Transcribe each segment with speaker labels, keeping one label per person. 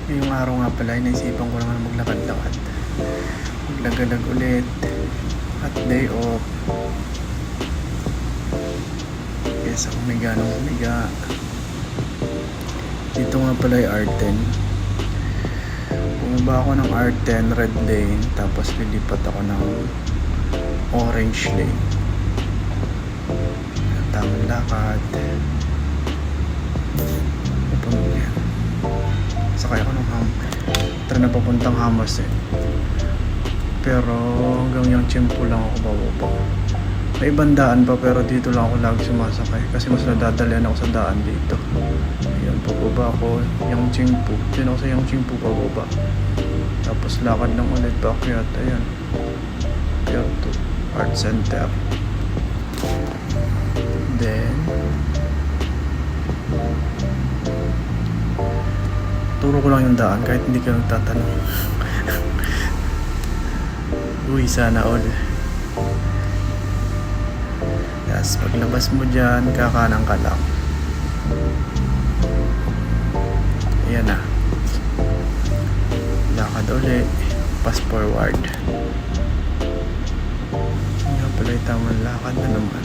Speaker 1: Ngayong araw nga pala, naisipan ko naman maglakad-lakad. Maglagalag ulit. At day off. Kesa umiga ng umiga. Dito nga pala ay R10. Bumaba ako ng R10 red lane. Tapos lilipat ako ng orange lane. Tamang lakad. Sakay ako ng tren na papuntang Hamas eh. Pero hanggang yung Chimpo lang ako bababa. May ibang daan pa pero dito lang ako lagi sumasakay kasi mas nadadalian ako sa daan dito. Ayun, pababa ako yung Chimpo. Diyan ako sa yung Chimpo pababa. Tapos lakad lang ulit paakyat. Ayun. Akyat to Art Center. Then turo ko lang yung daan kahit hindi ka nagtatanong. Uy, sana all. Yes, paglabas mo dyan, kakanan ka lang. Ayan na. Lakad ulit. Pass forward. Nga pala yung tamang lakad na naman.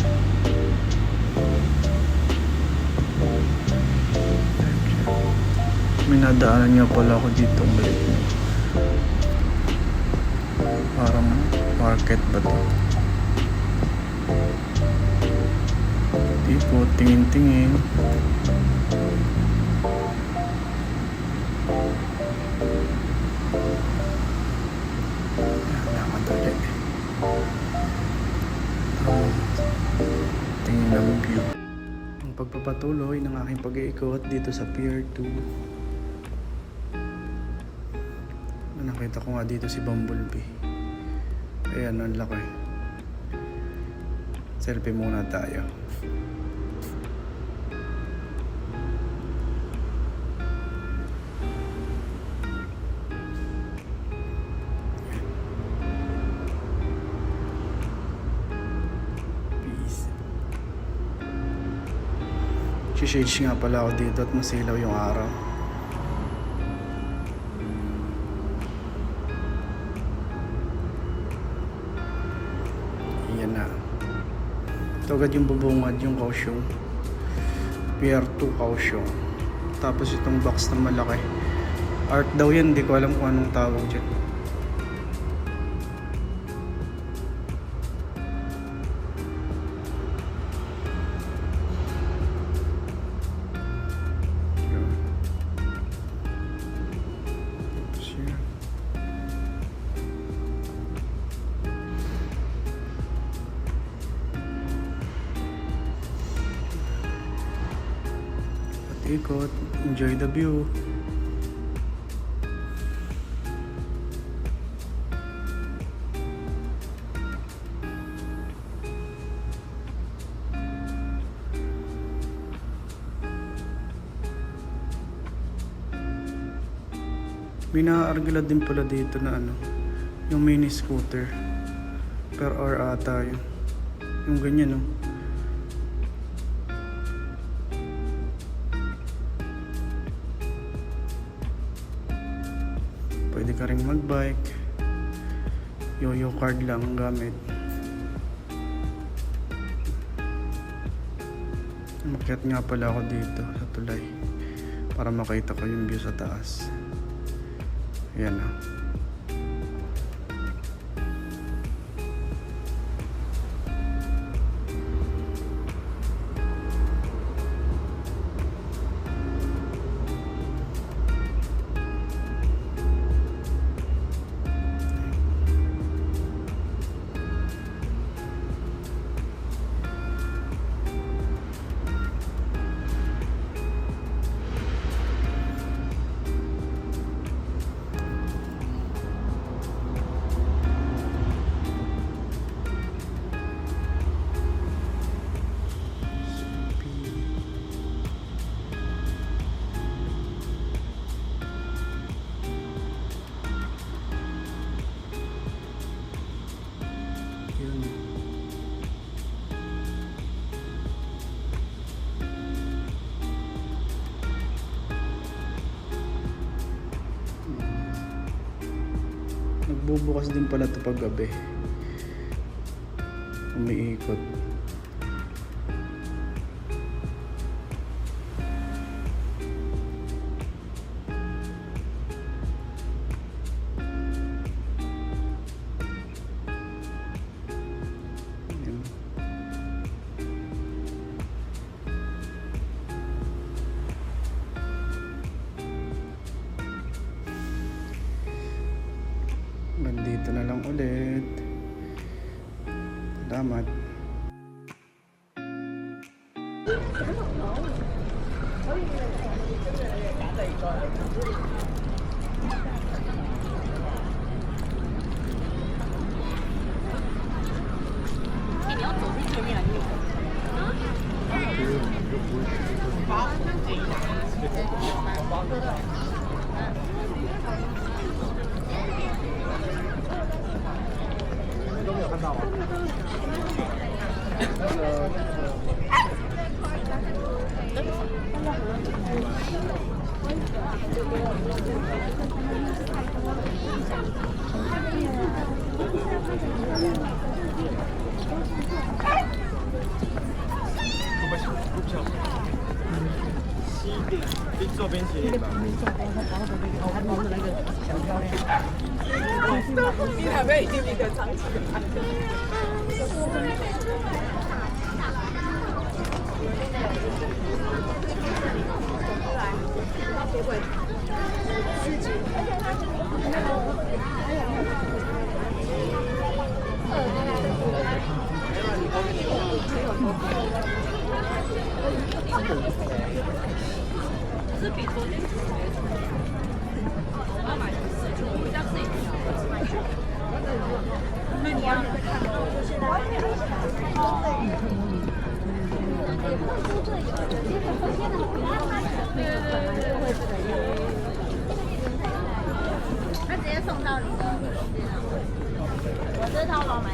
Speaker 1: May nadaanan nga pala ako dito maliit mo. Parang market ba to? Di ko tingin-tingin. Nakadali. Tingin ng view. Ang pagpapatuloy ng aking pag-iikot dito sa Pier 2. Nakita ko nga dito si Bumblebee. Ayan, ang laki. Selfie muna tayo. Peace. Shades nga pala ako dito at masilaw yung araw. Na. Ito agad yung bubungad yung Kaohsiung. Pier 2 Kaohsiung. Tapos itong box na malaki. Art daw yan, hindi ko alam kung anong tawag dyan. Ikot, enjoy the view. May naaargila din pala dito na yung mini scooter per hour ata yung ganyan Pwede ka rin magbike. Yo-yo card lang ang gamit. Umakyat nga pala ako dito sa tulay para makita ko yung view sa taas. Ayan na. Nagbubukas din pala ito pag gabi. Umiikot. Nandito na lang ulit. Salamat.
Speaker 2: 做冰淇淋吧。你还没听你的长期是比昨天我要买4就我家自己那你要他直接送到你的，我这套老买。